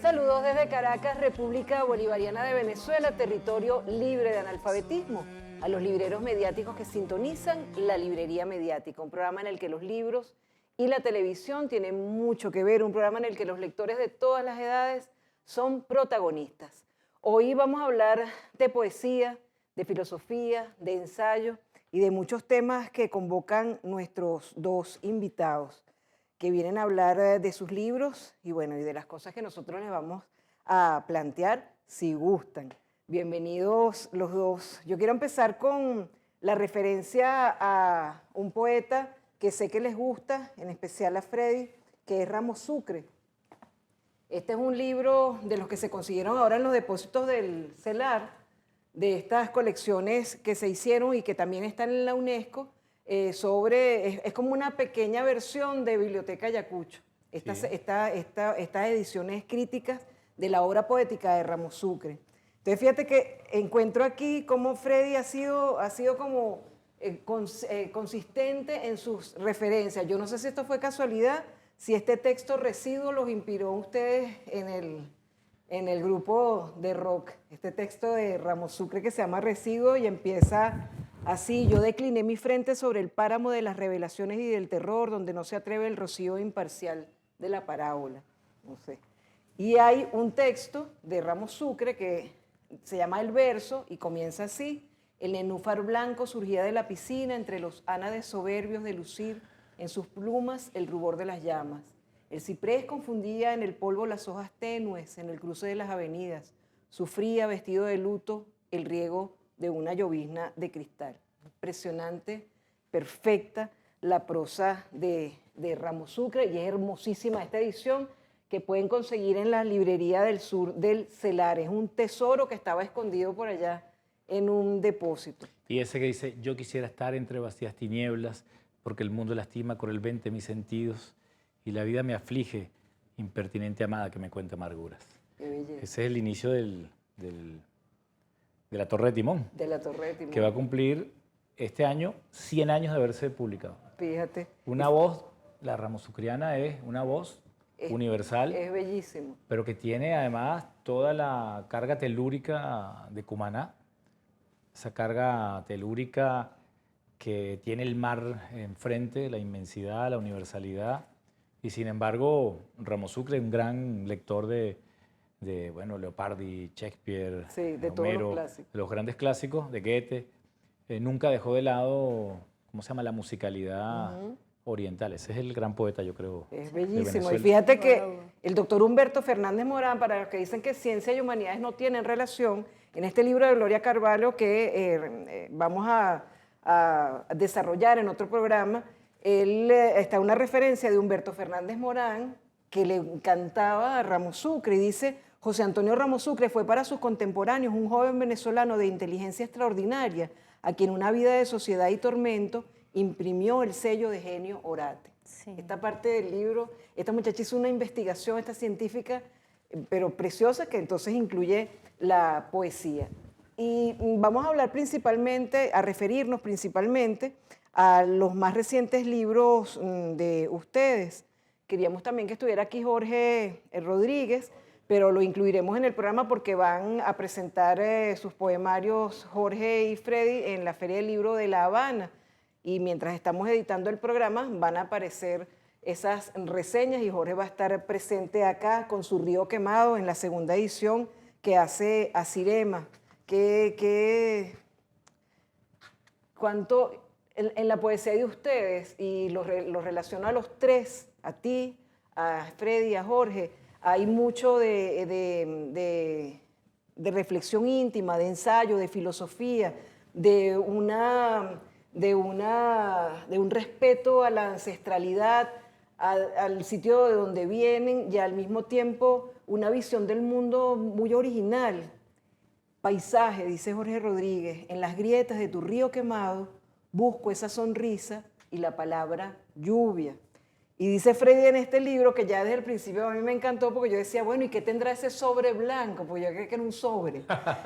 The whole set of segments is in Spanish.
Saludos desde Caracas, República Bolivariana de Venezuela, territorio libre de analfabetismo. A los libreros mediáticos que sintonizan La Librería Mediática, un programa en el que los libros y la televisión tienen mucho que ver, un programa en el que los lectores de todas las edades son protagonistas. Hoy vamos a hablar de poesía, de filosofía, de ensayo y de muchos temas que convocan nuestros dos invitados, que vienen a hablar de sus libros y bueno, y de las cosas que nosotros les vamos a plantear si gustan. Bienvenidos los dos. Yo quiero empezar con la referencia a un poeta que sé que les gusta, en especial a Freddy, que es Ramos Sucre. Este es un libro de los que se consiguieron ahora en los depósitos del CELAR, de estas colecciones que se hicieron y que también están en la UNESCO, es como una pequeña versión de Biblioteca Ayacucho. Estas ediciones críticas de la obra poética de Ramos Sucre. Entonces fíjate que encuentro aquí cómo Freddy ha sido como consistente en sus referencias. Yo no sé si esto fue casualidad, si este texto Residuo los inspiró a ustedes en el grupo de rock. Este texto de Ramos Sucre que se llama Residuo y empieza así: yo decliné mi frente sobre el páramo de las revelaciones y del terror, donde no se atreve el rocío imparcial de la parábola. No sé. Y hay un texto de Ramos Sucre que se llama El Verso y comienza así: el nenúfar blanco surgía de la piscina entre los ánades soberbios de lucir en sus plumas el rubor de las llamas. El ciprés confundía en el polvo las hojas tenues en el cruce de las avenidas. Sufría, vestido de luto, el riego de una llovizna de cristal. Impresionante, perfecta la prosa de Ramos Sucre, y es hermosísima esta edición que pueden conseguir en la librería del sur del CELAR. Es un tesoro que estaba escondido por allá en un depósito. Y ese que dice: yo quisiera estar entre vacías tinieblas, porque el mundo lastima cruelmente mis sentidos y la vida me aflige, impertinente amada que me cuenta amarguras. Qué belleza. Ese es el inicio de La Torre de Timón. De La Torre de Timón. Que va a cumplir este año 100 años de haberse publicado. Fíjate. Una voz, la ramosucriana es una voz universal. Es bellísimo. Pero que tiene además toda la carga telúrica de Cumaná. Esa carga telúrica que tiene el mar enfrente, la inmensidad, la universalidad. Y sin embargo, Ramos Sucre, un gran lector de bueno, Leopardi, Shakespeare, sí, de Homero, todos los clásicos. De los grandes clásicos, de Goethe, nunca dejó de lado, ¿cómo se llama?, la musicalidad oriental. Ese es el gran poeta, yo creo. Es bellísimo. Y fíjate que el doctor Humberto Fernández Morán, para los que dicen que ciencia y humanidades no tienen relación, en este libro de Gloria Carvalho que vamos a desarrollar en otro programa, está una referencia de Humberto Fernández Morán que le encantaba a Ramos Sucre y dice: José Antonio Ramos Sucre fue para sus contemporáneos un joven venezolano de inteligencia extraordinaria, a quien una vida de sociedad y tormento imprimió el sello de genio orate. Sí. Esta parte del libro, esta muchacha hizo una investigación, esta científica, pero preciosa, que entonces incluye la poesía. Y vamos a hablar principalmente, a referirnos principalmente a los más recientes libros de ustedes. Queríamos también que estuviera aquí Jorge Rodríguez, pero lo incluiremos en el programa porque van a presentar sus poemarios Jorge y Freddy en la Feria del Libro de La Habana. Y mientras estamos editando el programa van a aparecer esas reseñas y Jorge va a estar presente acá con su Río Quemado en la segunda edición que hace Asirema. cuánto en la poesía de ustedes, y lo relaciono a los tres, a ti, a Freddy, a Jorge, hay mucho de reflexión íntima, de ensayo, de filosofía, de un respeto a la ancestralidad, al sitio de donde vienen, y al mismo tiempo una visión del mundo muy original. Paisaje, dice Jorge Rodríguez, en las grietas de tu río quemado busco esa sonrisa y la palabra lluvia. Y dice Freddy en este libro, que ya desde el principio a mí me encantó, porque yo decía, bueno, ¿y qué tendrá ese sobre blanco? Porque yo creía que era un sobre.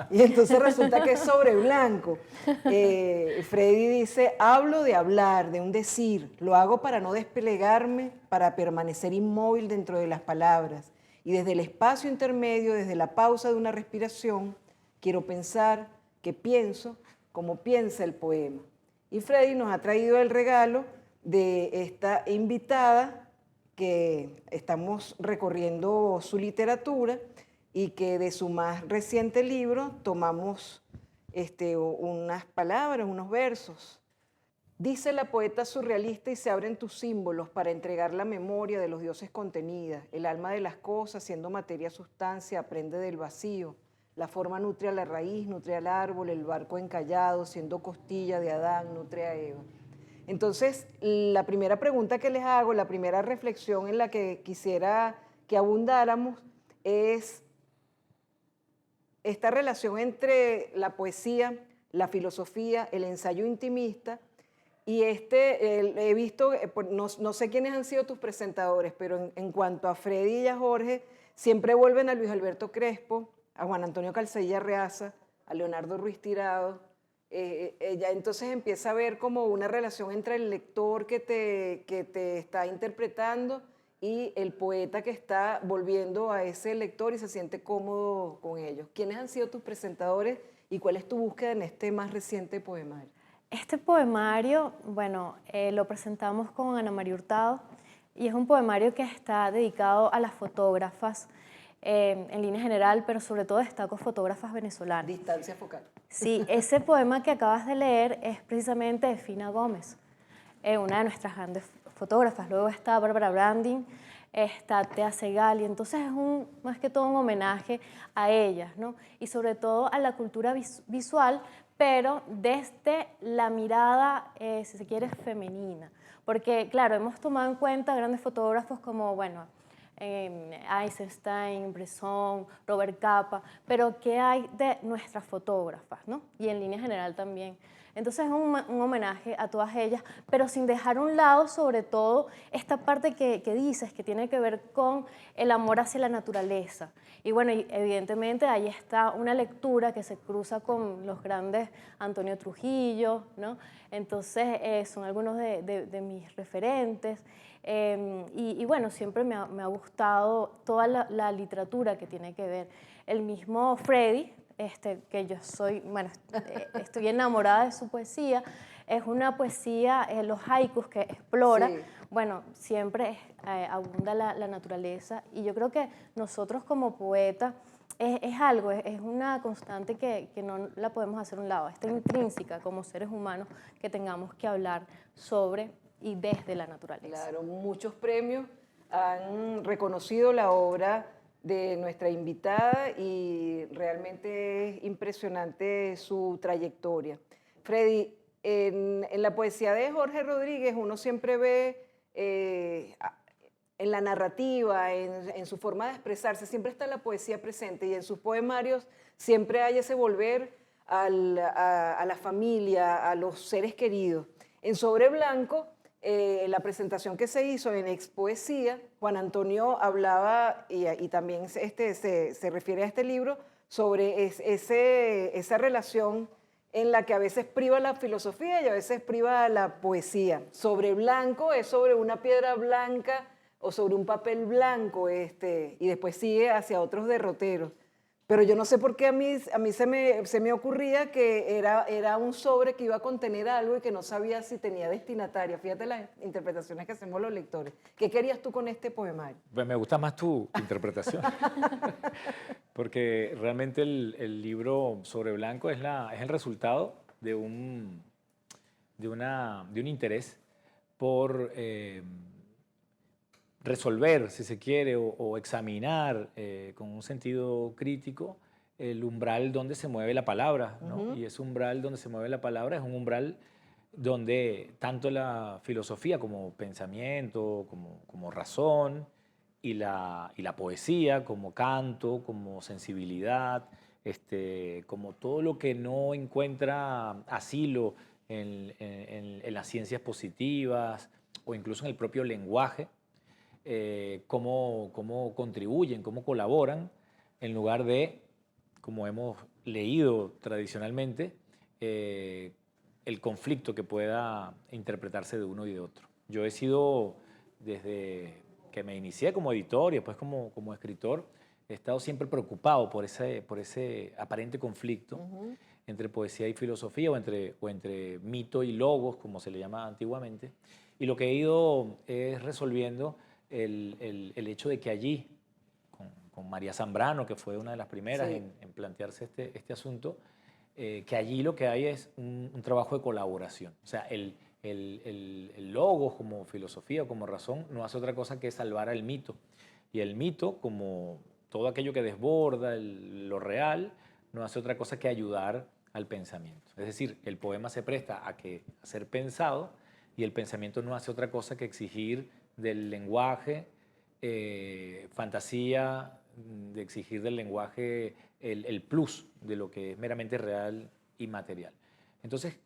Y entonces resulta que es sobre blanco. Freddy dice, hablo de hablar, de un decir, lo hago para no desplegarme, para permanecer inmóvil dentro de las palabras. Y desde el espacio intermedio, desde la pausa de una respiración, quiero pensar que pienso como piensa el poema. Y Freddy nos ha traído el regalo de esta invitada, que estamos recorriendo su literatura y que de su más reciente libro tomamos unas palabras, unos versos. Dice la poeta surrealista, y se abren tus símbolos para entregar la memoria de los dioses contenida. El alma de las cosas, siendo materia sustancia, aprende del vacío. La forma nutre a la raíz, nutre al árbol, el barco encallado, siendo costilla de Adán, nutre a Eva. Entonces, la primera pregunta que les hago, la primera reflexión en la que quisiera que abundáramos es esta relación entre la poesía, la filosofía, el ensayo intimista. Y he visto, no sé quiénes han sido tus presentadores, pero en cuanto a Freddy y a Jorge, siempre vuelven a Luis Alberto Crespo, a Juan Antonio Calzadilla Reaza, a Leonardo Ruiz Tirado. Ella entonces empieza a ver como una relación entre el lector que te está interpretando y el poeta que está volviendo a ese lector y se siente cómodo con ellos. ¿Quiénes han sido tus presentadores y cuál es tu búsqueda en este más reciente poemario? Este poemario, bueno, lo presentamos con Ana María Hurtado, y es un poemario que está dedicado a las fotógrafas en línea general, pero sobre todo destaco fotógrafas venezolanas. Distancia focal. Sí, ese poema que acabas de leer es precisamente de Fina Gómez, una de nuestras grandes fotógrafas. Luego está Bárbara Branding, está Tea Segal, y entonces es más que todo un homenaje a ellas, ¿no? Y sobre todo a la cultura visual, pero desde la mirada, si se quiere, femenina. Porque, claro, hemos tomado en cuenta grandes fotógrafos como, bueno, Eisenstein, Bresson, Robert Capa, pero ¿qué hay de nuestras fotógrafas, ¿no? Y en línea general también. Entonces es un homenaje a todas ellas, pero sin dejar a un lado, sobre todo, esta parte que dices, que tiene que ver con el amor hacia la naturaleza. Y bueno, evidentemente ahí está una lectura que se cruza con los grandes Antonio Trujillo, ¿no? Entonces son algunos de mis referentes. Y bueno, siempre me ha gustado toda la literatura que tiene que ver. El mismo Freddy, que yo soy, bueno, estoy enamorada de su poesía, es una poesía, los haikus que explora, sí. Bueno, siempre abunda la naturaleza, y yo creo que nosotros como poetas es una constante que no la podemos hacer a un lado, está intrínseca como seres humanos, que tengamos que hablar sobre y desde la naturaleza. Claro, muchos premios han reconocido la obra de nuestra invitada y realmente es impresionante su trayectoria. Freddy, en la poesía de Jorge Rodríguez uno siempre ve en la narrativa, en su forma de expresarse, siempre está la poesía presente, y en sus poemarios siempre hay ese volver a la familia, a los seres queridos. En Sobre Blanco, la presentación que se hizo en Expoesía, Juan Antonio hablaba, y también se refiere a este libro, sobre esa relación en la que a veces priva la filosofía y a veces priva la poesía. Sobre blanco es sobre una piedra blanca o sobre un papel blanco, y después sigue hacia otros derroteros. Pero yo no sé por qué a mí se me ocurría que era un sobre que iba a contener algo y que no sabía si tenía destinataria. Fíjate las interpretaciones que hacemos los lectores. ¿Qué querías tú con este poemario? Pues me gusta más tu interpretación, porque realmente el libro Sobre Blanco es el resultado de un un interés por resolver, si se quiere, o examinar con un sentido crítico el umbral donde se mueve la palabra, ¿no? Y ese umbral donde se mueve la palabra es un umbral donde tanto la filosofía como pensamiento, como razón, y la poesía como canto, como sensibilidad, como todo lo que no encuentra asilo en las ciencias positivas o incluso en el propio lenguaje, cómo contribuyen, cómo colaboran, en lugar de, como hemos leído tradicionalmente, el conflicto que pueda interpretarse de uno y de otro. Yo he sido, desde que me inicié como editor y después como escritor, he estado siempre preocupado por ese aparente conflicto entre poesía y filosofía, o entre mito y logos, como se le llama antiguamente. Y lo que he ido es resolviendo el hecho de que allí, con María Zambrano, que fue una de las primeras en plantearse este asunto, que allí lo que hay es un trabajo de colaboración. O sea, el logos como filosofía o como razón no hace otra cosa que salvar al mito. Y el mito, como todo aquello que desborda lo real, no hace otra cosa que ayudar al pensamiento. Es decir, el poema se presta a ser pensado, y el pensamiento no hace otra cosa que exigir del lenguaje fantasía, de exigir del lenguaje el plus de lo que es meramente real y material. Entonces,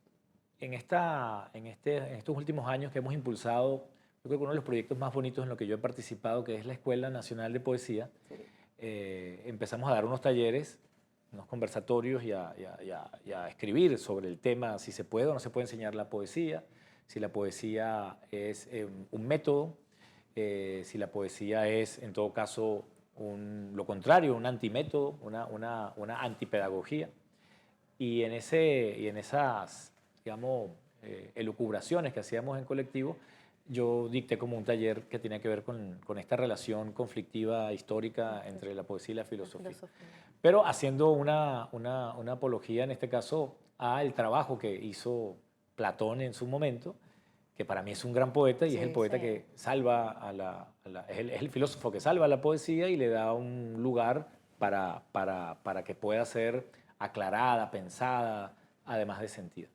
en estos últimos años que hemos impulsado, yo creo que uno de los proyectos más bonitos en los que yo he participado, que es la Escuela Nacional de Poesía, empezamos a dar unos talleres, unos conversatorios y a escribir sobre el tema, si se puede o no se puede enseñar la poesía, si la poesía es un método, si la poesía es, en todo caso, lo contrario, un antimétodo, una antipedagogía. Y en esas, digamos, elucubraciones que hacíamos en colectivo, yo dicté como un taller que tenía que ver con esta relación conflictiva histórica entre la poesía y la filosofía. Pero haciendo una apología, en este caso, al trabajo que hizo Platón en su momento, que para mí es un gran poeta, y es el poeta que salva es el filósofo que salva a la poesía y le da un lugar para que pueda ser aclarada, pensada, además de sentida.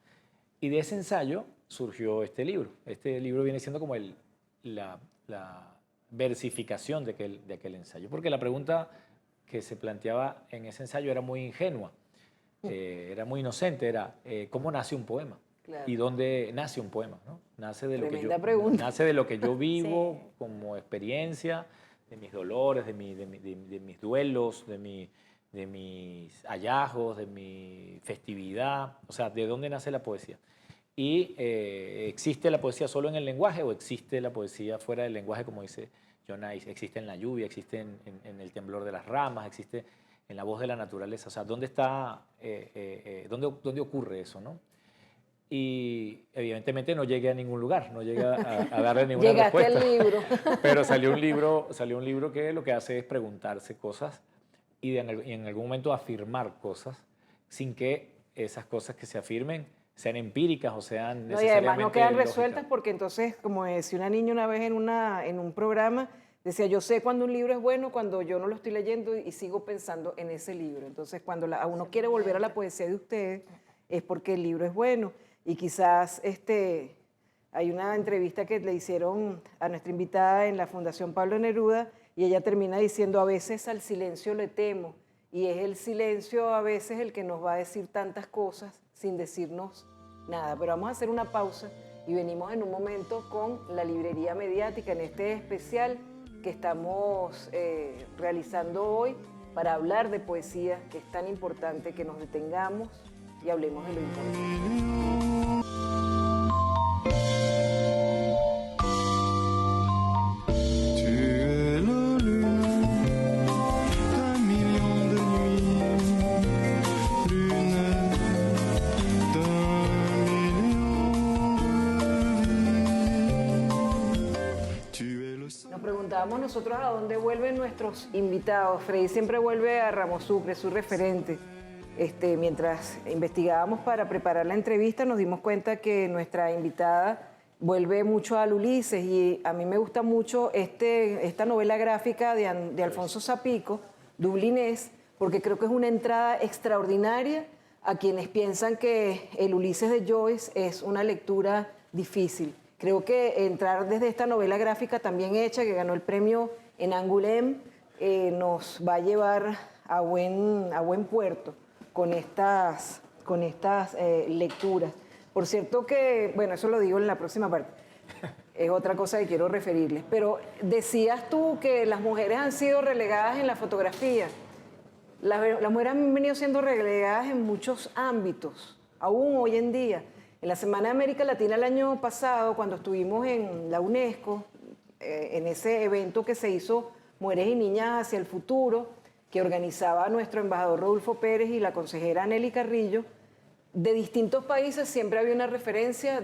Y de ese ensayo surgió este libro. Este libro viene siendo como la versificación de aquel ensayo, porque la pregunta que se planteaba en ese ensayo era muy ingenua, era muy inocente, era ¿cómo nace un poema? Claro. ¿Y dónde nace un poema? ¿No? Nace de lo que yo vivo como experiencia, de mis dolores, de mis duelos, de mis hallazgos, de mi festividad. O sea, ¿de dónde nace la poesía? Y ¿existe la poesía solo en el lenguaje o existe la poesía fuera del lenguaje, como dice John Nice? Existe en la lluvia, existe en el temblor de las ramas, existe en la voz de la naturaleza. O sea, ¿dónde está, dónde ocurre eso, no? Y evidentemente no llegué a ningún lugar, no llegué a darle ninguna respuesta. Llegaste al libro. Pero salió un libro que lo que hace es preguntarse cosas y en algún momento afirmar cosas sin que esas cosas que se afirmen sean empíricas o sean necesariamente y además no quedan lógicas. resueltas, porque entonces, como decía una niña una vez en un programa, decía, yo sé cuando un libro es bueno cuando yo no lo estoy leyendo y sigo pensando en ese libro. Entonces, cuando uno quiere volver a la poesía de ustedes, es porque el libro es bueno. Y quizás hay una entrevista que le hicieron a nuestra invitada en la Fundación Pablo Neruda, y ella termina diciendo, a veces al silencio le temo, y es el silencio a veces el que nos va a decir tantas cosas sin decirnos nada. Pero vamos a hacer una pausa y venimos en un momento con la librería mediática, en este especial que estamos realizando hoy para hablar de poesía, que es tan importante que nos detengamos y hablemos de lo importante. Preguntábamos nosotros a dónde vuelven nuestros invitados. Freddy siempre vuelve a Ramos Sucre, su referente. Mientras investigábamos para preparar la entrevista, nos dimos cuenta que nuestra invitada vuelve mucho al Ulises, y a mí me gusta mucho esta novela gráfica de Alfonso Zapico, Dublinés, porque creo que es una entrada extraordinaria a quienes piensan que el Ulises de Joyce es una lectura difícil. Creo que entrar desde esta novela gráfica también hecha, que ganó el premio en Angoulême, nos va a llevar a buen puerto con estas lecturas. Por cierto que, bueno, eso lo digo en la próxima parte, es otra cosa que quiero referirles, pero decías tú que las mujeres han sido relegadas en la fotografía. Las mujeres han venido siendo relegadas en muchos ámbitos, aún hoy en día. En la Semana de América Latina el año pasado, cuando estuvimos en la UNESCO, en ese evento que se hizo Mujeres y Niñas hacia el Futuro, que organizaba nuestro embajador Rodolfo Pérez y la consejera Nelly Carrillo, de distintos países siempre había una referencia,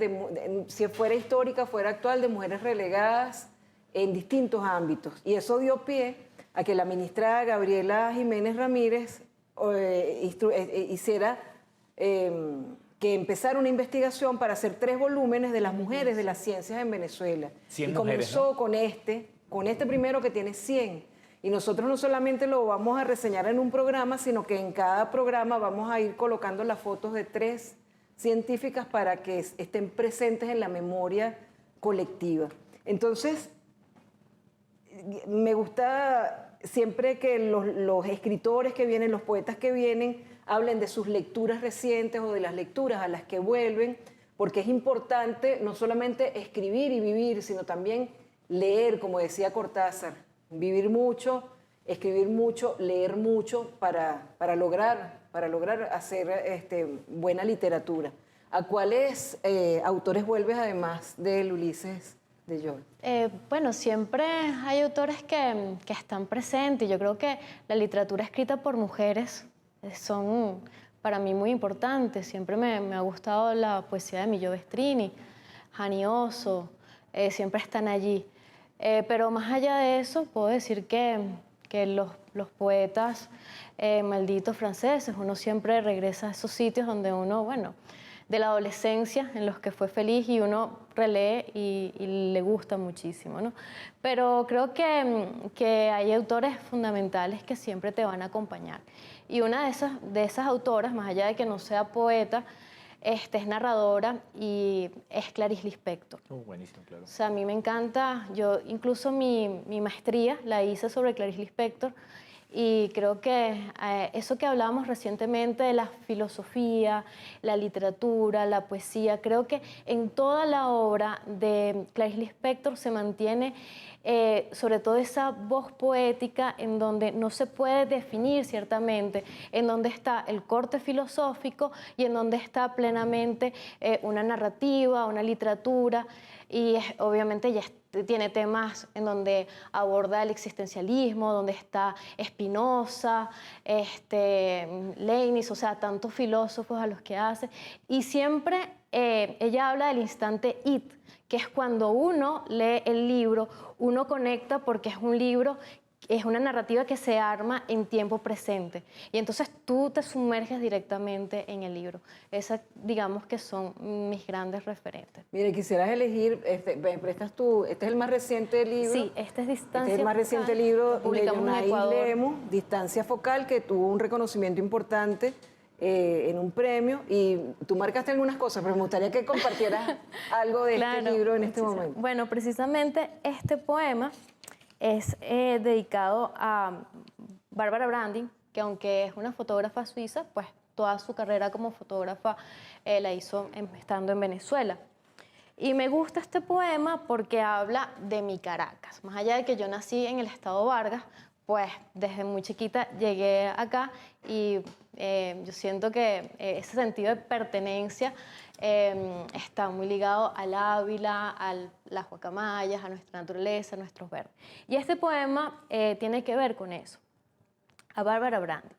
si fuera histórica, fuera actual, de mujeres relegadas en distintos ámbitos. Y eso dio pie a que la ministra Gabriela Jiménez Ramírez hiciera que empezara una investigación para hacer 3 volúmenes de las mujeres de las ciencias en Venezuela. 100 y mujeres, comenzó, ¿no? con este primero que tiene 100. Y nosotros no solamente lo vamos a reseñar en un programa, sino que en cada programa vamos a ir colocando las fotos de 3 científicas para que estén presentes en la memoria colectiva. Entonces, me gusta siempre que los escritores que vienen, los poetas que vienen, hablen de sus lecturas recientes o de las lecturas a las que vuelven, porque es importante no solamente escribir y vivir, sino también leer, como decía Cortázar. Vivir mucho, escribir mucho, leer mucho para lograr hacer buena literatura. ¿A cuáles autores vuelves además del Ulises de Joyce? Bueno, siempre hay autores que están presentes. Yo creo que la literatura escrita por mujeres son para mí muy importantes. Siempre me ha gustado la poesía de Millo Bestrini, Jani Oso, siempre están allí. Pero más allá de eso, puedo decir que los poetas malditos franceses, uno siempre regresa a esos sitios donde uno, bueno, de la adolescencia en los que fue feliz y uno relee y le gusta muchísimo, ¿no? Pero creo que hay autores fundamentales que siempre te van a acompañar. Y una de esas autoras, más allá de que no sea poeta, es narradora y es Clarice Lispector. Buenísimo, claro. O sea, a mí me encanta, yo incluso mi maestría la hice sobre Clarice Lispector y creo que eso que hablábamos recientemente de la filosofía, la literatura, la poesía, creo que en toda la obra de Clarice Lispector se mantiene sobre todo esa voz poética en donde no se puede definir ciertamente en donde está el corte filosófico y en donde está plenamente una narrativa, una literatura, y obviamente ella tiene temas en donde aborda el existencialismo, donde está Spinoza, Leibniz, o sea, tantos filósofos a los que hace, y siempre ella habla del instante it, que es cuando uno lee el libro, uno conecta porque es un libro, es una narrativa que se arma en tiempo presente. Y entonces tú te sumerges directamente en el libro. Esas, digamos que son mis grandes referentes. Mire, quisieras elegir, me prestas tú, este es el más reciente libro. Sí, este es Distancia Este es el más reciente libro de Yonay Lemos, Distancia Focal, que tuvo un reconocimiento importante en un premio, y tú marcaste algunas cosas, pero me gustaría que compartieras algo de este libro en este momento. Bueno, precisamente este poema es dedicado a Bárbara Branding, que aunque es una fotógrafa suiza, pues toda su carrera como fotógrafa la hizo estando en Venezuela. Y me gusta este poema porque habla de mi Caracas. Más allá de que yo nací en el estado Vargas, pues desde muy chiquita llegué acá y yo siento que ese sentido de pertenencia está muy ligado al Ávila, a las guacamayas, a nuestra naturaleza, a nuestros verdes. Y este poema tiene que ver con eso. A Bárbara Branding.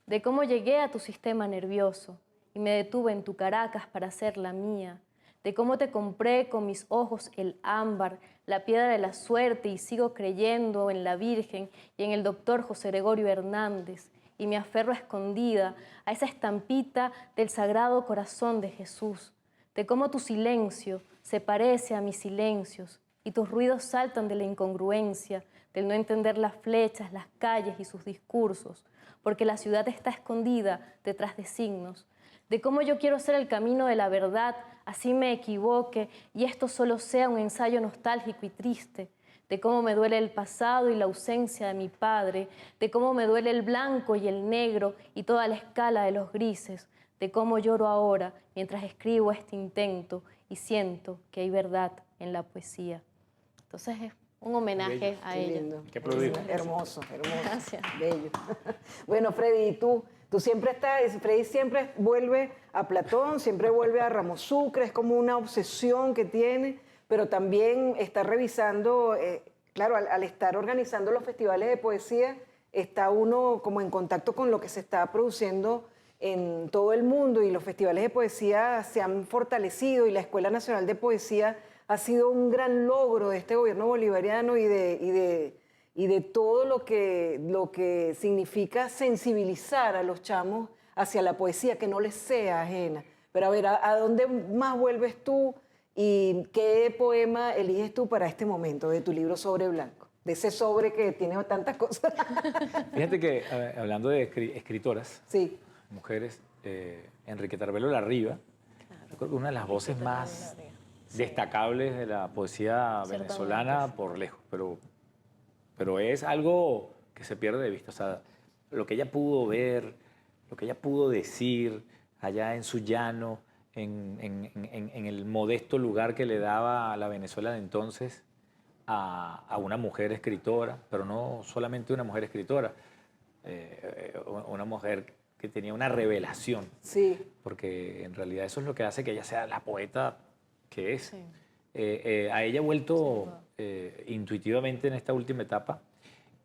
De cómo llegué a tu sistema nervioso y me detuve en tu Caracas para ser la mía. De cómo te compré con mis ojos el ámbar, la piedra de la suerte, y sigo creyendo en la Virgen y en el doctor José Gregorio Hernández, y me aferro escondida a esa estampita del Sagrado Corazón de Jesús, de cómo tu silencio se parece a mis silencios y tus ruidos saltan de la incongruencia, del no entender las flechas, las calles y sus discursos, porque la ciudad está escondida detrás de signos, de cómo yo quiero ser el camino de la verdad, así me equivoque y esto solo sea un ensayo nostálgico y triste, de cómo me duele el pasado y la ausencia de mi padre, de cómo me duele el blanco y el negro y toda la escala de los grises, de cómo lloro ahora mientras escribo este intento y siento que hay verdad en la poesía. Entonces es un homenaje a Qué ella. lindo. Qué aplaudir. Hermoso, hermoso. Gracias. Bello. Bueno, Freddy, ¿y tú? Tú siempre estás, Freddy siempre vuelve a Platón, siempre vuelve a Ramos Sucre, es como una obsesión que tiene, pero también está revisando, claro, al estar organizando los festivales de poesía, está uno como en contacto con lo que se está produciendo en todo el mundo y los festivales de poesía se han fortalecido y la Escuela Nacional de Poesía ha sido un gran logro de este gobierno bolivariano y de todo lo que significa sensibilizar a los chamos hacia la poesía, que no les sea ajena. Pero a ver, ¿a dónde más vuelves tú y qué poema eliges tú para este momento de tu libro Sobre Blanco? De ese sobre que tiene tantas cosas. Fíjate que, hablando de escritoras, Sí. mujeres, Enriqueta Arbelo Larriva, yo creo que una de las voces más destacables de la poesía venezolana por lejos, pero es algo que se pierde de vista. O sea, lo que ella pudo ver, lo que ella pudo decir allá en su llano, en el modesto lugar que le daba a la Venezuela de entonces a una mujer escritora, pero no solamente una mujer escritora, una mujer que tenía una revelación. Sí. Porque en realidad eso es lo que hace que ella sea la poeta que es. Sí. A ella ha vuelto intuitivamente en esta última etapa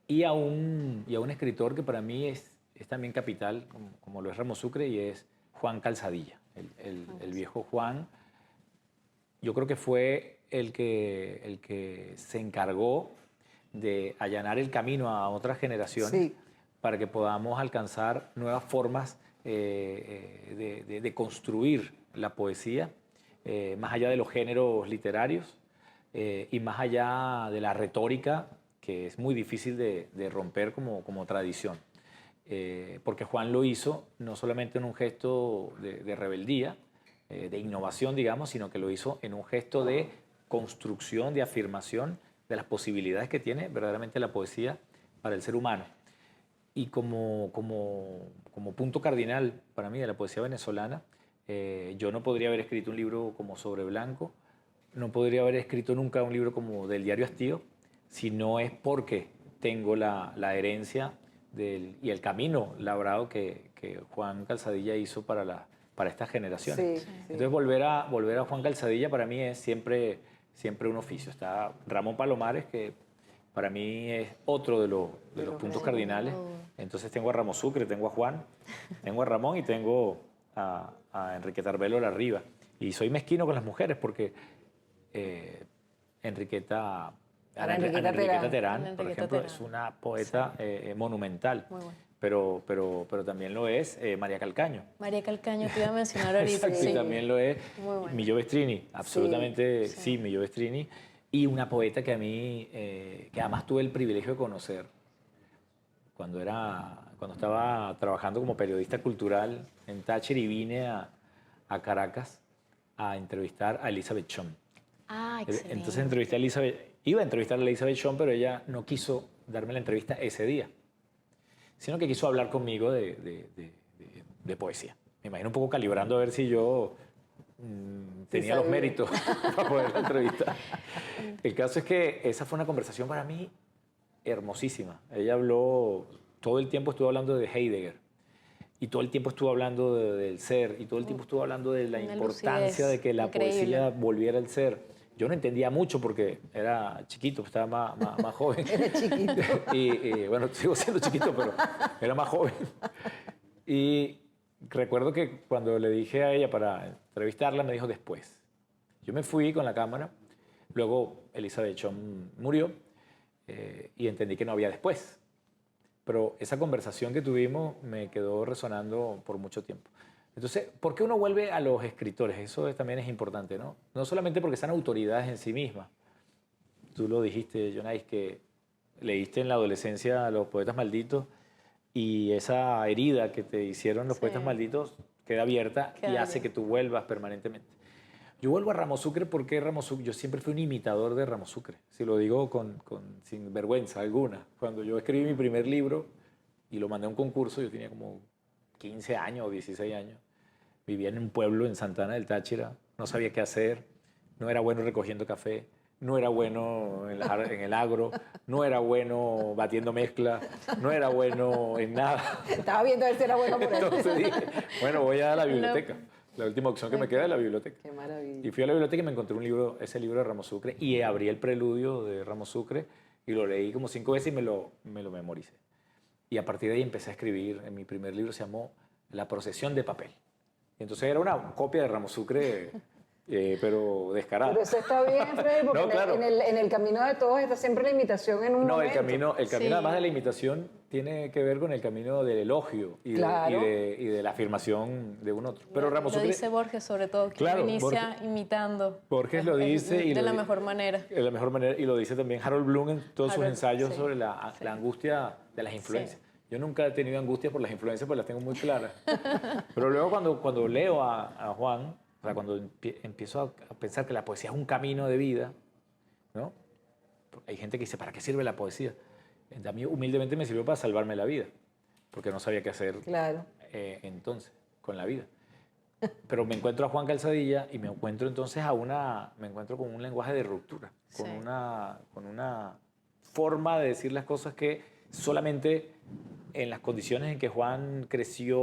y a un escritor que para mí es también capital, como lo es Ramos Sucre, y es Juan Calzadilla. El viejo Juan, yo creo que fue el que se encargó de allanar el camino a otras generaciones, Sí. para que podamos alcanzar nuevas formas de construir la poesía, más allá de los géneros literarios y más allá de la retórica, que es muy difícil de romper como tradición. Porque Juan lo hizo no solamente en un gesto de rebeldía, de innovación, digamos, sino que lo hizo en un gesto de construcción, de afirmación de las posibilidades que tiene verdaderamente la poesía para el ser humano. Y como punto cardinal para mí de la poesía venezolana, yo no podría haber escrito un libro como Sobre Blanco, no podría haber escrito nunca un libro como Del Diario Hastío, si no es porque tengo la herencia y el camino labrado que Juan Calzadilla hizo para estas generaciones. Sí, sí. Entonces volver a Juan Calzadilla para mí es siempre un oficio. Está Ramón Palomares, que para mí es otro de los puntos cardinales. Entonces tengo a Ramos Sucre, tengo a Juan, tengo a Ramón y tengo a Enriqueta Arbelo Larriva. Y soy mezquino con las mujeres porque Enriqueta Terán, por ejemplo, es una poeta monumental. Muy bueno. Pero también lo es María Calcaño. María Calcaño te iba a mencionar ahorita. Exacto, y también lo es Muy bueno. Millo Bestrini, absolutamente sí, Millo Bestrini. Y una poeta que a mí, que además tuve el privilegio de conocer cuando estaba trabajando como periodista cultural en Thatcher y vine a Caracas a entrevistar a Elizabeth Chom. Ah, excelente. Entonces iba a entrevistar a Elizabeth Chom, pero ella no quiso darme la entrevista ese día, sino que quiso hablar conmigo de poesía. Me imagino un poco calibrando a ver si yo tenía los méritos para poder la entrevistar. El caso es que esa fue una conversación para mí hermosísima. Ella habló, todo el tiempo estuvo hablando de Heidegger, y todo el tiempo estuvo hablando del ser, y todo el tiempo estuvo hablando de la Una importancia lucidez de que la increíble. poesía volviera al ser. Yo no entendía mucho porque era chiquito, estaba más joven. Era chiquito. Y bueno, sigo siendo chiquito, pero era más joven. Y recuerdo que cuando le dije a ella para entrevistarla, me dijo después. Yo me fui con la cámara, luego Elizabeth Chom murió y entendí que no había después. pero esa conversación que tuvimos me quedó resonando por mucho tiempo. Entonces, ¿por qué uno vuelve a los escritores? Eso también es importante, ¿no? No solamente porque sean autoridades en sí mismas. Tú lo dijiste, Jonais, que leíste en la adolescencia a los poetas malditos y esa herida que te hicieron los poetas malditos queda abierta y hace que tú vuelvas permanentemente. Yo vuelvo a Ramos Sucre porque Ramos Sucre, yo siempre fui un imitador de Ramos Sucre, si lo digo sin vergüenza alguna. Cuando yo escribí mi primer libro y lo mandé a un concurso, yo tenía como 15 años o 16 años. Vivía en un pueblo en Santana del Táchira, no sabía qué hacer, no era bueno recogiendo café, no era bueno en el agro, no era bueno batiendo mezcla, no era bueno en nada. Estaba viendo a ver si era bueno por eso. Entonces dije, bueno, voy a la biblioteca. La última opción que me queda es la biblioteca. Qué maravilla. Y fui a la biblioteca y me encontré un libro, ese libro de Ramos Sucre, y abrí el preludio de Ramos Sucre y lo leí como 5 veces y me lo memoricé. Y a partir de ahí empecé a escribir. En mi primer libro se llamó La procesión de papel. Y entonces era una copia de Ramos Sucre, pero descarada. Pero eso está bien, Freddy, porque No, claro. en el camino de todos está siempre la imitación en un No, momento. el camino además de la imitación tiene que ver con el camino del elogio y, Claro. y de la afirmación de un otro. Pero Ramos Lo Sucre, dice Borges sobre todo, que Claro, uno inicia Borges- imitando. Borges lo dice y de lo la di- mejor manera. de la mejor manera, y lo dice también Harold Bloom en todos sus Harold, ensayos sí. sobre la angustia de las influencias. Yo nunca he tenido angustia por las influencias, pues las tengo muy claras. Pero luego cuando leo a Juan, o sea, cuando empiezo a pensar que la poesía es un camino de vida, ¿no? Hay gente que dice, ¿para qué sirve la poesía? A mí humildemente me sirvió para salvarme la vida, porque no sabía qué hacer Claro. entonces con la vida. Pero me encuentro a Juan Calzadilla y me encuentro entonces me encuentro con un lenguaje de ruptura, con Sí. una forma de decir las cosas que solamente en las condiciones en que Juan creció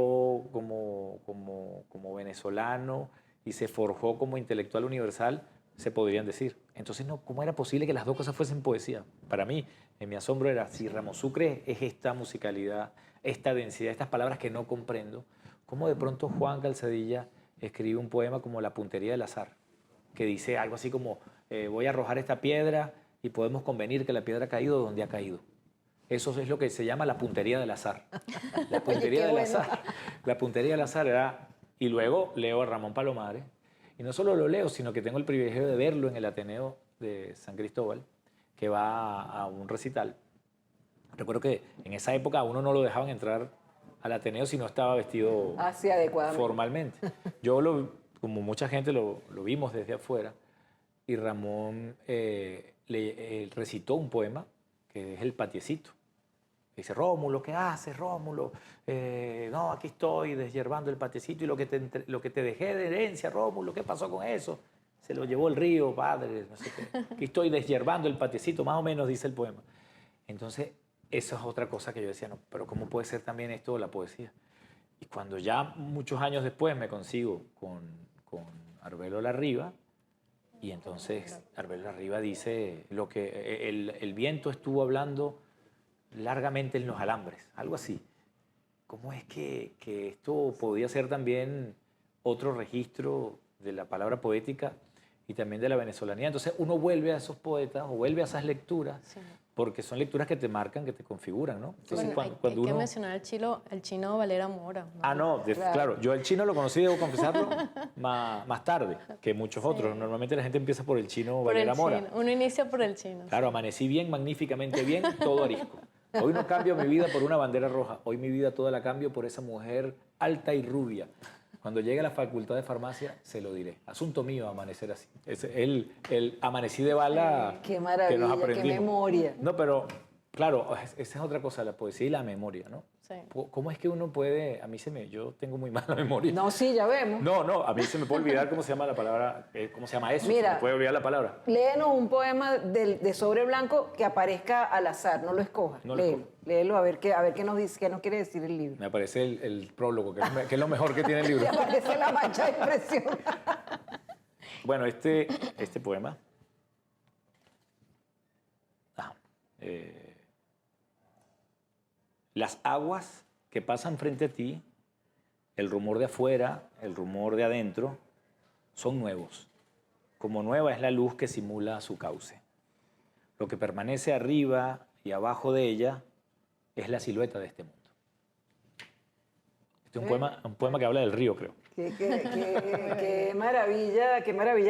como venezolano y se forjó como intelectual universal, se podrían decir. Entonces, no, ¿cómo era posible que las dos cosas fuesen poesía? Para mí, en mi asombro era, si Ramos Sucre es esta musicalidad, esta densidad, estas palabras que no comprendo, ¿cómo de pronto Juan Calzadilla escribe un poema como La puntería del azar? Que dice algo así como, voy a arrojar esta piedra y podemos convenir que la piedra ha caído donde ha caído. Eso es lo que se llama la puntería del azar. La puntería qué del bueno. azar. La puntería del azar era... Y luego leo a Ramón Palomares. Y no solo lo leo, sino que tengo el privilegio de verlo en el Ateneo de San Cristóbal, que va a un recital. Recuerdo que en esa época a uno no lo dejaban entrar al Ateneo si no estaba vestido Así adecuadamente. formalmente. Como mucha gente, lo vimos desde afuera. Y Ramón recitó un poema que es El patiecito. Dice, Rómulo, ¿qué haces, Rómulo? No, aquí estoy deshiervando el patiecito y lo que te dejé de herencia, Rómulo, ¿qué pasó con eso? Se lo llevó el río, padre, no sé qué. Aquí estoy deshiervando el patiecito, más o menos dice el poema. Entonces, eso es otra cosa que yo decía, no, pero ¿cómo puede ser también esto la poesía? Y cuando ya muchos años después me consigo con Arbelo Larriba, y entonces Arbelo Larriba dice lo que el viento estuvo hablando largamente en los alambres, algo así. ¿Cómo es que esto podía ser también otro registro de la palabra poética y también de la venezolanía? Entonces uno vuelve a esos poetas o vuelve a esas lecturas porque son lecturas que te marcan, que te configuran, ¿no? Entonces, Bueno, hay que mencionar al chino Valera Mora, ¿no? Ah, no, claro. Yo el chino lo conocí, debo confesarlo, más tarde que muchos otros. Normalmente la gente empieza por el chino Por Valera el Mora. chino. Uno inicia por el chino. Claro, amanecí bien, magníficamente bien, todo arisco. Hoy no cambio mi vida por una bandera roja. Hoy mi vida toda la cambio por esa mujer alta y rubia. Cuando llegue a la facultad de farmacia, se lo diré. Asunto mío amanecer así. Es el amanecí de bala Qué maravilla, que nos qué aprendimos. memoria. No, pero claro, esa es otra cosa, la poesía y la memoria, ¿no? Sí. ¿Cómo es que uno puede...? Yo tengo muy mala memoria. No, sí, ya vemos. No, a mí se me puede olvidar cómo se llama la palabra, cómo se llama eso. Mira. Se me puede olvidar la palabra. Léenos un poema de sobre blanco que aparezca al azar, no lo escojas. No lo escojo. Léelo a ver qué nos dice, qué nos quiere decir el libro. Me aparece el prólogo, que es lo mejor que tiene el libro. Y aparece la mancha de expresión. Bueno, este poema. Las aguas que pasan frente a ti, el rumor de afuera, el rumor de adentro, son nuevos. Como nueva es la luz que simula su cauce. Lo que permanece arriba y abajo de ella es la silueta de este mundo. Este es un poema que habla del río, creo. Qué maravilla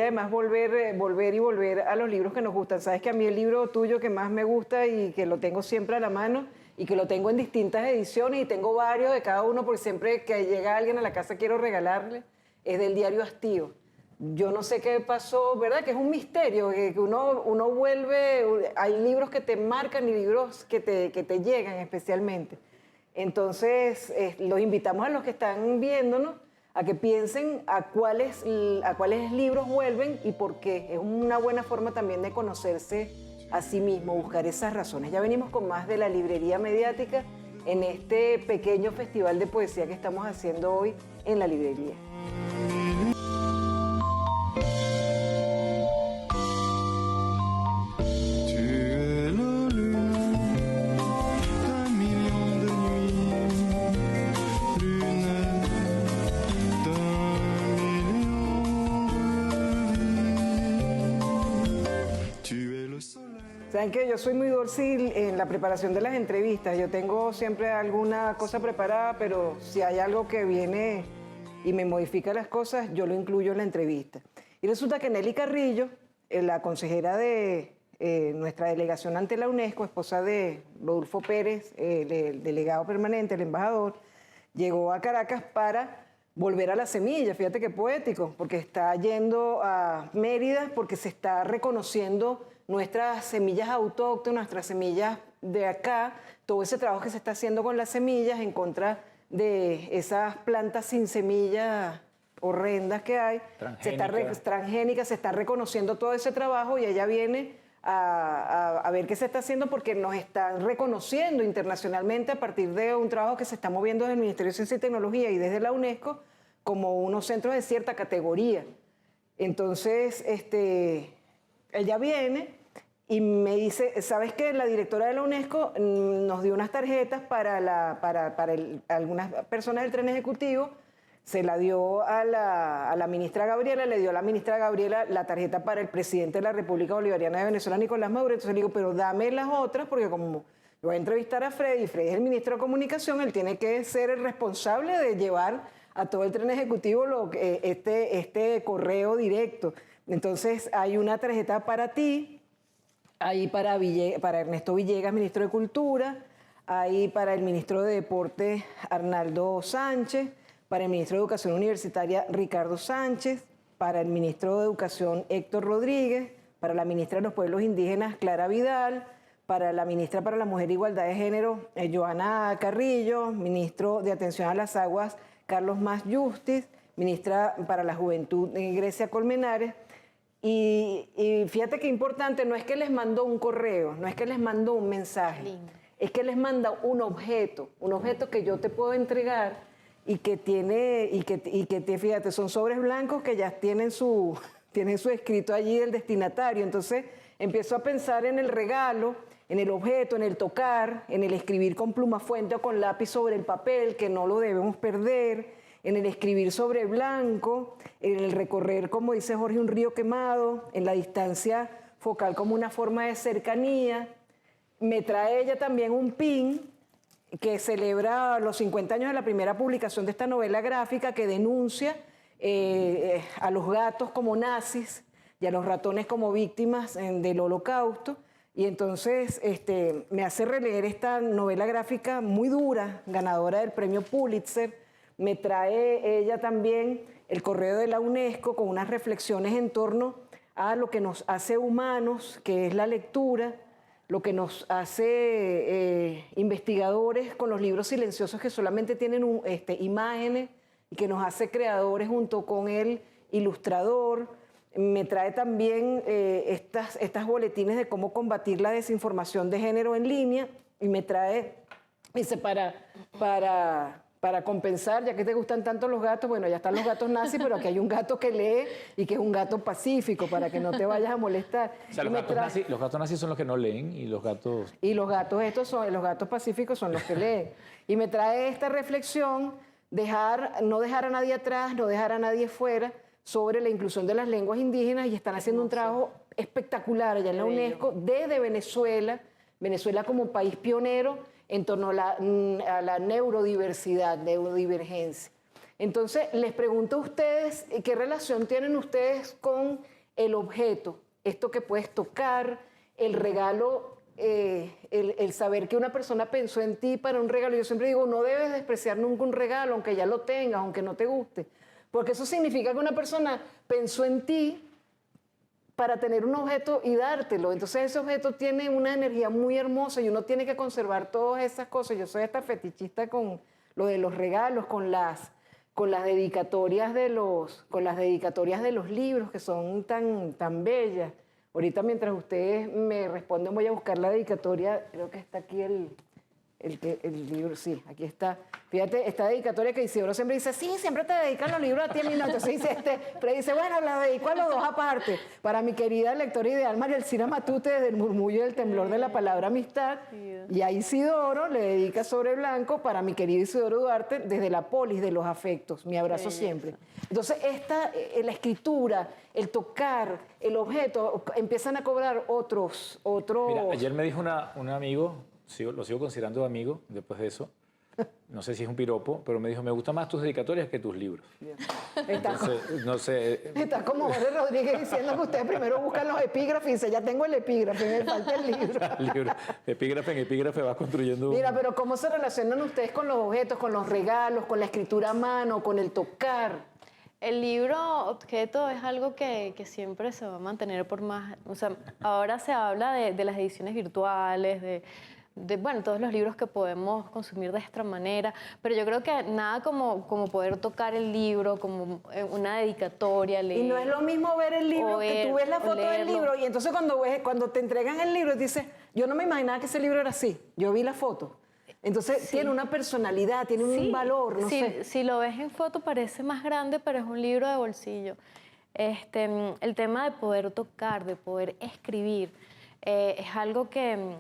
además volver a los libros que nos gustan. Sabes que a mí el libro tuyo que más me gusta y que lo tengo siempre a la mano y que lo tengo en distintas ediciones y tengo varios de cada uno porque siempre que llega alguien a la casa quiero regalarle, es del diario Hastío. Yo no sé qué pasó, ¿verdad? Que es un misterio, que uno vuelve, hay libros que te marcan y libros que te llegan especialmente. Entonces, los invitamos a los que están viéndonos a que piensen a cuáles libros vuelven y por qué. Es una buena forma también de conocerse a sí mismo, buscar esas razones. Ya venimos con más de la librería mediática en este pequeño festival de poesía que estamos haciendo hoy en la librería. Saben que yo soy muy dócil en la preparación de las entrevistas. Yo tengo siempre alguna cosa preparada, pero si hay algo que viene y me modifica las cosas, yo lo incluyo en la entrevista. Y resulta que Nelly Carrillo, la consejera de nuestra delegación ante la UNESCO, esposa de Rodolfo Pérez, el delegado permanente, el embajador, llegó a Caracas para volver a la semilla. Fíjate qué poético, porque está yendo a Mérida porque se está reconociendo nuestras semillas autóctonas, nuestras semillas de acá, todo ese trabajo que se está haciendo con las semillas en contra de esas plantas sin semillas horrendas que hay, transgénicas, se está reconociendo todo ese trabajo y ella viene a ver qué se está haciendo porque nos están reconociendo internacionalmente a partir de un trabajo que se está moviendo desde el Ministerio de Ciencia y Tecnología y desde la UNESCO como unos centros de cierta categoría. Entonces, ella viene y me dice, ¿sabes qué? La directora de la UNESCO nos dio unas tarjetas para algunas personas del tren ejecutivo, se la dio a la ministra Gabriela, le dio a la ministra Gabriela la tarjeta para el presidente de la República Bolivariana de Venezuela, Nicolás Maduro. Entonces le digo, pero dame las otras, porque como voy a entrevistar a Freddy, y Freddy es el ministro de Comunicación, él tiene que ser el responsable de llevar a todo el tren ejecutivo este correo directo. Entonces hay una tarjeta para ti, hay para Ernesto Villegas, ministro de Cultura, hay para el ministro de Deporte, Arnaldo Sánchez, para el ministro de Educación Universitaria, Ricardo Sánchez, para el ministro de Educación, Héctor Rodríguez, para la ministra de los Pueblos Indígenas, Clara Vidal, para la ministra para la Mujer e Igualdad de Género, Joana Carrillo, ministro de Atención a las Aguas, Carlos Mas Justiz, ministra para la Juventud, Grecia Colmenares. Y fíjate qué importante, no es que les mandó un correo, no es que les mandó un mensaje, es que les manda un objeto que yo te puedo entregar y que fíjate, son sobres blancos que ya tienen su escrito allí del destinatario. Entonces empiezo a pensar en el regalo, en el objeto, en el tocar, en el escribir con pluma fuente o con lápiz sobre el papel, que no lo debemos perder, en el escribir sobre blanco, en el recorrer, como dice Jorge, un río quemado, en la distancia focal como una forma de cercanía. Me trae ella también un pin que celebra los 50 años de la primera publicación de esta novela gráfica que denuncia a los gatos como nazis y a los ratones como víctimas del Holocausto. Y entonces me hace releer esta novela gráfica muy dura, ganadora del premio Pulitzer. Me trae ella también el correo de la UNESCO con unas reflexiones en torno a lo que nos hace humanos, que es la lectura, lo que nos hace investigadores con los libros silenciosos que solamente tienen imágenes y que nos hace creadores junto con el ilustrador. Me trae también estas boletines de cómo combatir la desinformación de género en línea y me trae, dice, para compensar, ya que te gustan tanto los gatos, bueno, ya están los gatos nazis, pero aquí hay un gato que lee y que es un gato pacífico para que no te vayas a molestar. O sea, los gatos nazis son los que no leen y los gatos... Y los gatos los gatos pacíficos son los que leen. Y me trae esta reflexión, no dejar a nadie atrás, no dejar a nadie fuera, sobre la inclusión de las lenguas indígenas y están haciendo un trabajo espectacular allá en la UNESCO desde Venezuela como país pionero en torno a la neurodiversidad, neurodivergencia. Entonces, les pregunto a ustedes, ¿qué relación tienen ustedes con el objeto? Esto que puedes tocar, el regalo, el saber que una persona pensó en ti para un regalo. Yo siempre digo, no debes despreciar nunca un regalo, aunque ya lo tengas, aunque no te guste. Porque eso significa que una persona pensó en ti para tener un objeto y dártelo. Entonces ese objeto tiene una energía muy hermosa y uno tiene que conservar todas esas cosas. Yo soy esta fetichista con lo de los regalos, con las dedicatorias de los libros que son tan bellas. Ahorita mientras ustedes me responden voy a buscar la dedicatoria, creo que está aquí el libro, sí, aquí está. Fíjate, esta dedicatoria que Isidoro siempre dice, sí, siempre te dedican los libros a ti, a mí no. Entonces dice pero dice, bueno, la dedico a los dos aparte. Para mi querida lectora ideal, María Elcira Matute, desde el murmullo del temblor de la palabra amistad. Y a Isidoro le dedica Sobre Blanco, para mi querido Isidoro Duarte, desde la polis de los afectos, mi abrazo siempre. Entonces, la escritura, el tocar, el objeto, empiezan a cobrar otros... Mira, ayer me dijo un amigo, lo sigo considerando amigo después de eso, no sé si es un piropo, pero me dijo, me gustan más tus dedicatorias que tus libros. Entonces, no sé... Está como Jorge Rodríguez diciendo que ustedes primero buscan los epígrafes y dice, ya tengo el epígrafe, me falta el libro. Epígrafe en epígrafe vas construyendo... Mira, pero ¿cómo se relacionan ustedes con los objetos, con los regalos, con la escritura a mano, con el tocar? El libro objeto es algo que siempre se va a mantener por más... O sea, ahora se habla de las ediciones virtuales, bueno, todos los libros que podemos consumir de esta manera, pero yo creo que nada como poder tocar el libro, como una dedicatoria. Y no es lo mismo ver el libro, que tú ves la foto del libro y entonces cuando te entregan el libro dices, yo no me imaginaba que ese libro era así, yo vi la foto. Entonces tiene una personalidad, tiene un valor, no sé. Si lo ves en foto parece más grande, pero es un libro de bolsillo. El tema de poder tocar, de poder escribir, es algo que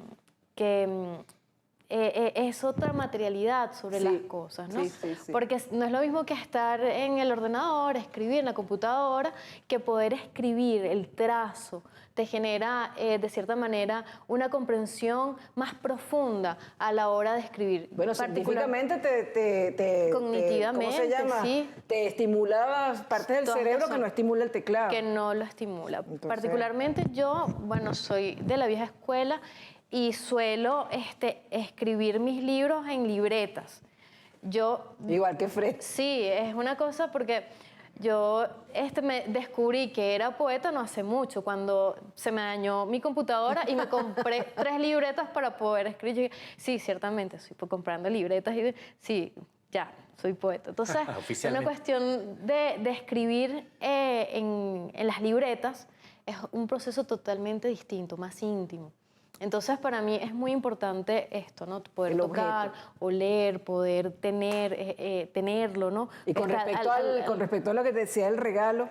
es otra materialidad sobre las cosas, ¿no? Sí. Porque no es lo mismo que estar en el ordenador, escribir en la computadora, que poder escribir, el trazo te genera, de cierta manera, una comprensión más profunda a la hora de escribir. Bueno, científicamente cognitivamente, ¿cómo se llama? Sí. Te estimula partes del cerebro que no estimula el teclado. Que no lo estimula. Entonces... Particularmente yo, bueno, soy de la vieja escuela y suelo escribir mis libros en libretas. Igual que Fred. Sí, es una cosa porque yo me descubrí que era poeta no hace mucho, cuando se me dañó mi computadora y me compré 3 libretas para poder escribir. Sí, ciertamente, estoy comprando libretas y sí, ya, soy poeta. Entonces, es una cuestión de escribir en las libretas, es un proceso totalmente distinto, más íntimo. Entonces, para mí es muy importante esto, ¿no? Poder tocar, oler, poder tenerlo, ¿no? Y con respecto a lo que te decía del regalo,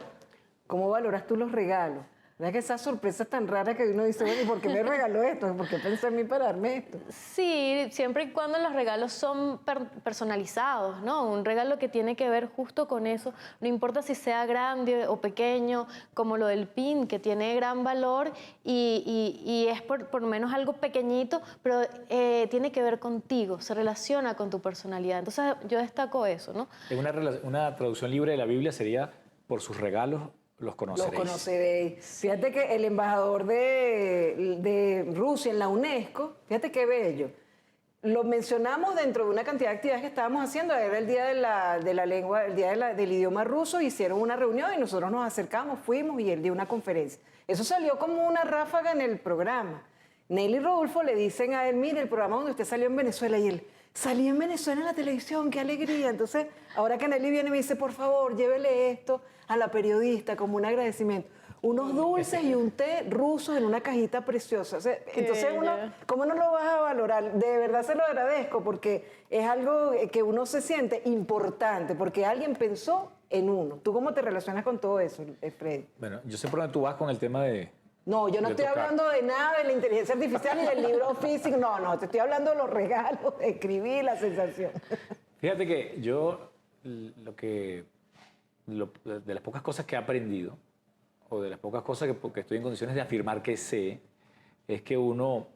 ¿cómo valoras tú los regalos? ¿Verdad que esas sorpresas tan raras que uno dice, bueno, ¿y por qué me regaló esto? ¿Por qué pensé en mí para darme esto? Sí, siempre y cuando los regalos son personalizados, ¿no? Un regalo que tiene que ver justo con eso, no importa si sea grande o pequeño, como lo del pin, que tiene gran valor y es por lo menos algo pequeñito, pero tiene que ver contigo, se relaciona con tu personalidad. Entonces yo destaco eso, ¿no? Una traducción libre de la Biblia sería, por sus regalos los conoceréis. Los conoceréis. Fíjate que el embajador de Rusia en la UNESCO, fíjate qué bello, lo mencionamos dentro de una cantidad de actividades que estábamos haciendo. Era el Día de la Lengua, el Día del Idioma Ruso, hicieron una reunión y nosotros nos acercamos, fuimos y él dio una conferencia. Eso salió como una ráfaga en el programa. Nelly y Rodolfo le dicen a él, mire, el programa donde usted salió en Venezuela, y él, salí en Venezuela en la televisión, qué alegría. Entonces, ahora que Nelly viene me dice, por favor, llévele esto a la periodista como un agradecimiento. Unos dulces y un té rusos en una cajita preciosa. O sea, entonces ¿cómo no lo vas a valorar? De verdad se lo agradezco porque es algo que uno se siente importante, porque alguien pensó en uno. ¿Tú cómo te relacionas con todo eso, Freddy? Bueno, yo sé por dónde tú vas con el tema de... No, yo no estoy hablando de nada de la inteligencia artificial ni del libro físico. No, te estoy hablando de los regalos, de escribir, la sensación. Fíjate que yo, de las pocas cosas que he aprendido, o de las pocas cosas que estoy en condiciones de afirmar que sé, es que uno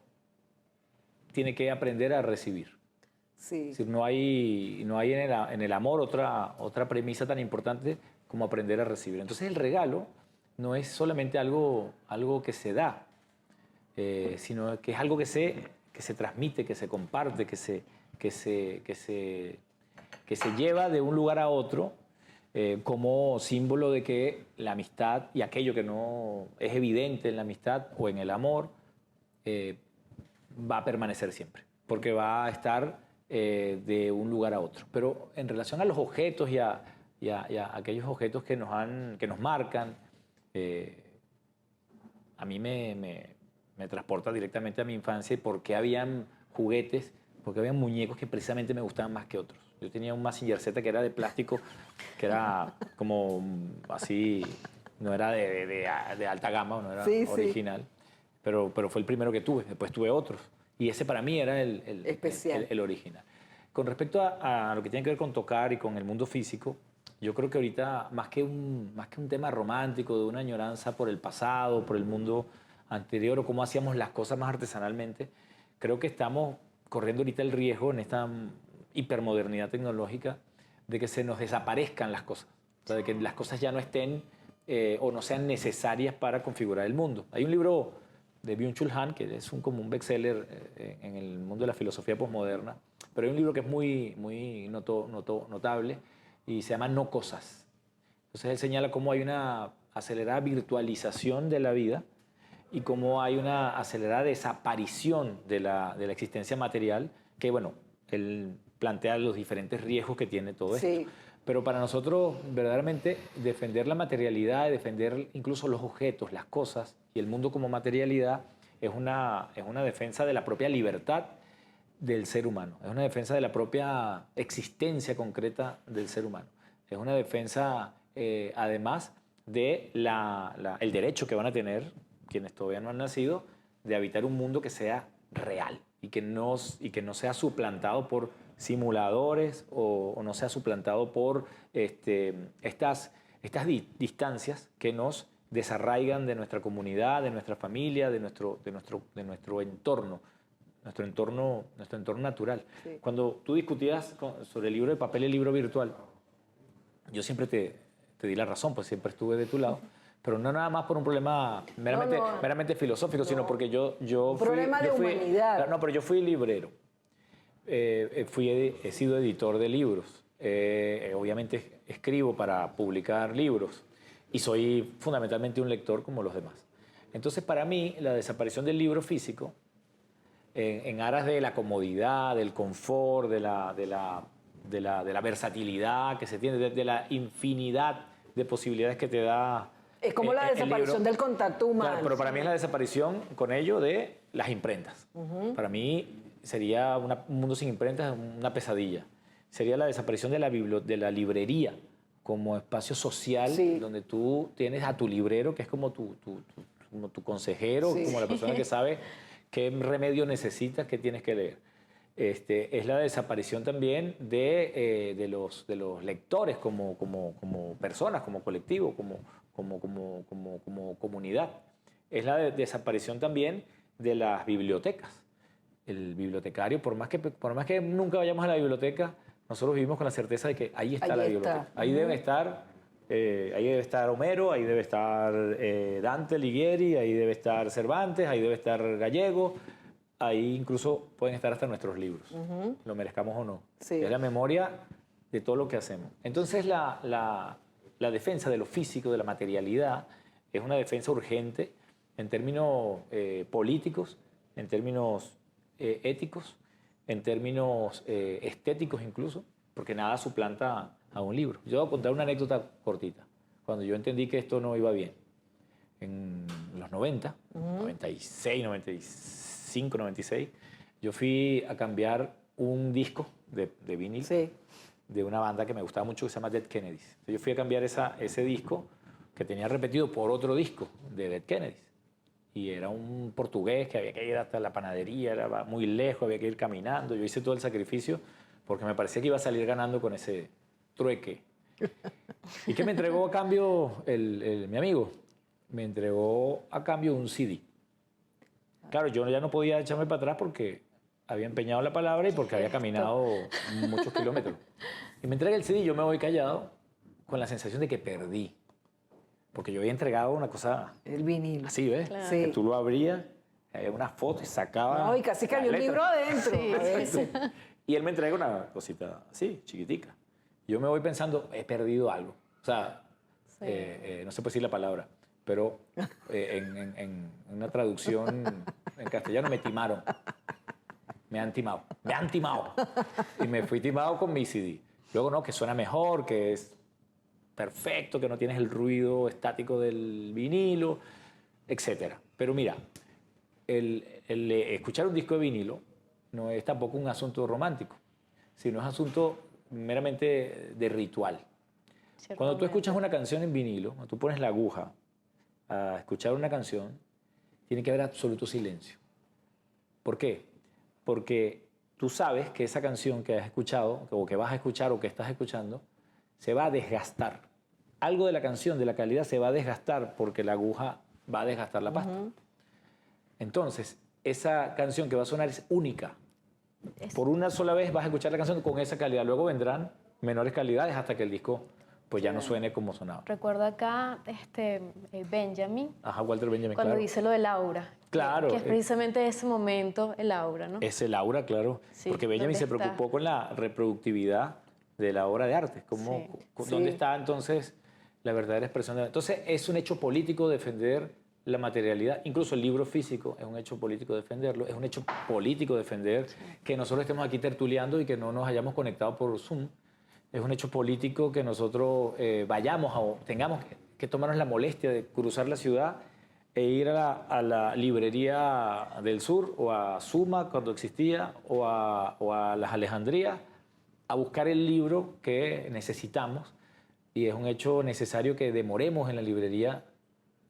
tiene que aprender a recibir. Sí. Es decir, no hay en el amor otra premisa tan importante como aprender a recibir. Entonces el regalo no es solamente algo que se da, sino que es algo que se transmite, que se comparte, que se lleva de un lugar a otro como símbolo de que la amistad y aquello que no es evidente en la amistad o en el amor va a permanecer siempre, porque va a estar de un lugar a otro. Pero en relación a los objetos y a aquellos objetos que nos marcan, a mí me transporta directamente a mi infancia y por qué habían juguetes, porque habían muñecos que precisamente me gustaban más que otros. Yo tenía un Mazinger Z que era de plástico, que era como así, no era de alta gama, no era original, pero fue el primero que tuve. Después tuve otros. Y ese para mí era el original. Con respecto a lo que tiene que ver con tocar y con el mundo físico, yo creo que ahorita, más que un tema romántico, de una añoranza por el pasado, por el mundo anterior o cómo hacíamos las cosas más artesanalmente, creo que estamos corriendo ahorita el riesgo en esta hipermodernidad tecnológica de que se nos desaparezcan las cosas, o sea, de que las cosas ya no estén o no sean necesarias para configurar el mundo. Hay un libro de Byung-Chul Han, que es como un bestseller en el mundo de la filosofía posmoderna, pero hay un libro que es muy notable y se llama No Cosas. Entonces él señala cómo hay una acelerada virtualización de la vida y cómo hay una acelerada desaparición de la existencia material, que bueno, él plantea los diferentes riesgos que tiene todo esto. Pero para nosotros, verdaderamente, defender la materialidad, defender incluso los objetos, las cosas y el mundo como materialidad es una defensa de la propia libertad del ser humano, es una defensa de la propia existencia concreta del ser humano, es una defensa, además, de el derecho que van a tener quienes todavía no han nacido, de habitar un mundo que sea real y que no sea suplantado por simuladores o no sea suplantado por estas distancias que nos desarraigan de nuestra comunidad, de nuestra familia, de nuestro entorno, nuestro entorno natural. Sí. Cuando tú discutías sobre el libro de papel y el libro virtual, yo siempre te di la razón, pues siempre estuve de tu lado. Pero no nada más por un problema meramente filosófico, sino porque yo problema de humanidad. No, pero yo fui librero. He sido editor de libros. Obviamente escribo para publicar libros y soy fundamentalmente un lector como los demás. Entonces, para mí, la desaparición del libro físico, en aras de la comodidad, del confort, de la versatilidad que se tiene, de la infinidad de posibilidades que te da. Es como la desaparición del contacto humano. Claro, pero para mí es la desaparición con ello de las imprentas. Para mí sería un mundo sin imprentas una pesadilla. Sería la desaparición de la librería como espacio social donde tú tienes a tu librero, que es como tu consejero, como la persona que sabe qué remedio necesitas, qué tienes que leer. Es la desaparición también de los lectores como personas, como colectivo, como comunidad. Es la desaparición también de las bibliotecas. El bibliotecario, por más que nunca vayamos a la biblioteca, nosotros vivimos con la certeza de que ahí está la biblioteca. Ahí debe estar Homero, ahí debe estar Dante Alighieri, ahí debe estar Cervantes, ahí debe estar Gallego, ahí incluso pueden estar hasta nuestros libros, lo merezcamos o no. Sí. Es la memoria de todo lo que hacemos. Entonces la defensa de lo físico, de la materialidad, es una defensa urgente en términos políticos, en términos éticos, en términos estéticos incluso, porque nada suplanta a un libro. Yo voy a contar una anécdota cortita. Cuando yo entendí que esto no iba bien, en los 90, 96, 95, 96, yo fui a cambiar un disco de vinil de una banda que me gustaba mucho que se llama Dead Kennedys. Entonces yo fui a cambiar ese disco que tenía repetido por otro disco de Dead Kennedys. Y era un portugués que había que ir hasta la panadería, era muy lejos, había que ir caminando. Yo hice todo el sacrificio porque me parecía que iba a salir ganando con ese trueque. ¿Y qué me entregó a cambio mi amigo? Me entregó a cambio un CD. Claro, yo ya no podía echarme para atrás porque había empeñado la palabra y porque había caminado muchos kilómetros. Y me entrega el CD y yo me voy callado con la sensación de que perdí. Porque yo había entregado una cosa El vinilo. así, ¿ves? Claro. Sí. Que tú lo abrías, había una foto y sacaba... No, y casi que había un las libro letras. adentro. Sí. Y él me entrega una cosita así, chiquitica. Yo me voy pensando, he perdido algo. O sea, Sí. no sé por decir la palabra, pero en una traducción en castellano me timaron. Me han timado. Me han timado. Y me fui timado con mi CD. Luego, no, que suena mejor, que es perfecto, que no tienes el ruido estático del vinilo, etc. Pero mira, el escuchar un disco de vinilo no es tampoco un asunto romántico, sino es asunto meramente de ritual. Cuando tú escuchas una canción en vinilo, cuando tú pones la aguja a escuchar una canción, tiene que haber absoluto silencio. ¿Por qué? Porque tú sabes que esa canción que has escuchado, o que vas a escuchar, o que estás escuchando, se va a desgastar. Algo de la canción, de la calidad, se va a desgastar porque la aguja va a desgastar la pasta. Entonces, esa canción que va a sonar es única. Por una sola vez vas a escuchar la canción con esa calidad. Luego vendrán menores calidades hasta que el disco pues ya no suene como sonaba. Recuerdo acá Benjamin, Ajá, Walter Benjamin, cuando claro. dice lo del aura. Claro. Que es precisamente ese momento, el aura, ¿no? Es el aura, claro. Sí, porque Benjamin ¿dónde se está? preocupó con la reproductividad de la obra de arte. ¿Cómo, Sí. ¿Dónde Sí. está entonces la verdadera expresión? Entonces es un hecho político defender la materialidad. Incluso el libro físico es un hecho político defenderlo. Es un hecho político defender que nosotros estemos aquí tertuleando y que no nos hayamos conectado por Zoom. Es un hecho político que nosotros vayamos o tengamos que tomarnos la molestia de cruzar la ciudad e ir a la librería del sur o a Suma cuando existía o a las Alejandrías a buscar el libro que necesitamos. Y es un hecho necesario que demoremos en la librería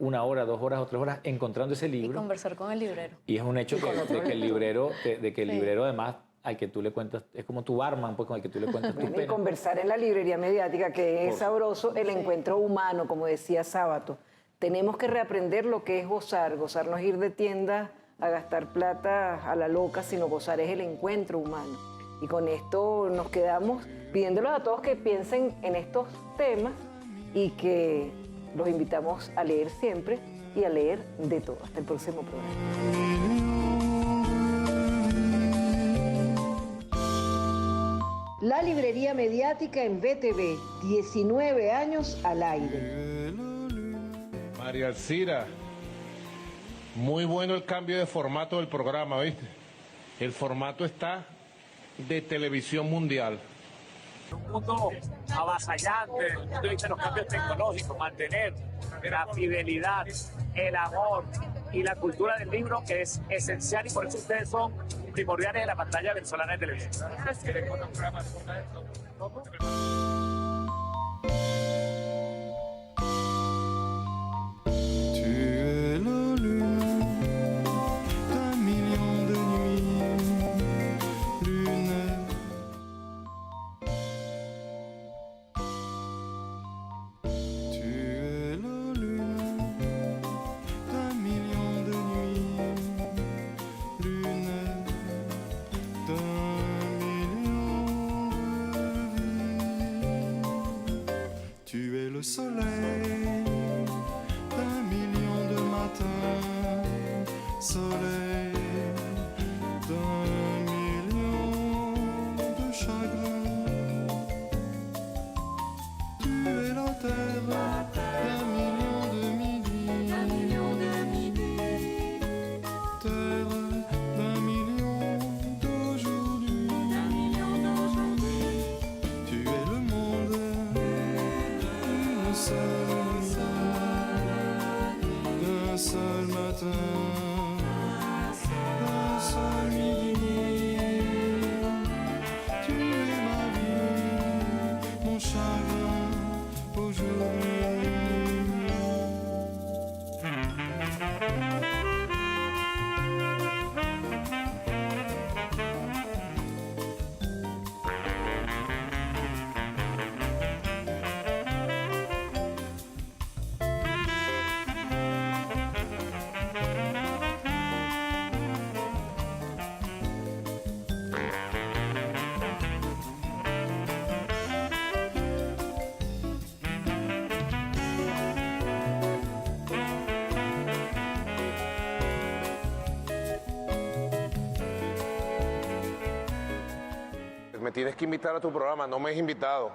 1 hora, 2 horas o 3 horas encontrando ese Y libro. conversar con el librero. Y es un hecho de que el librero, además al que tú le cuentas, es como tu barman, pues con el que tú le cuentas tu Bueno, y pena. conversar en la librería mediática, que es Por- sabroso, el encuentro humano, como decía Sábato. Tenemos que reaprender lo que es gozar. Gozar no es ir de tienda a gastar plata a la loca, sino gozar es el encuentro humano. Y con esto nos quedamos pidiéndolos a todos que piensen en estos temas y que los invitamos a leer siempre y a leer de todo. Hasta el próximo programa. La librería mediática en BTV, 19 años al aire. María Alcira, muy bueno el cambio de formato del programa, ¿viste? El formato está de televisión mundial. Un mundo avasallante desde el punto de vista de los cambios tecnológicos, mantener la fidelidad, el amor y la cultura del libro que es esencial y por eso ustedes son primordiales en la pantalla venezolana de televisión. Tu es la lune d'un million de nuits lunaires. Tu es la lune d'un million de nuits lunaires, d'un million de vies. Tu es le soleil d'un million de matins, soleil d'un million de chagrins. Tu es la terre d'un million de midis, terre d'un million d'aujourd'hui. Tu es le monde d'une seule d'un seul matin, d'un seul midi. Tu es ma vie, mon chagrin aujourd'hui. Me tienes que invitar a tu programa, no me has invitado.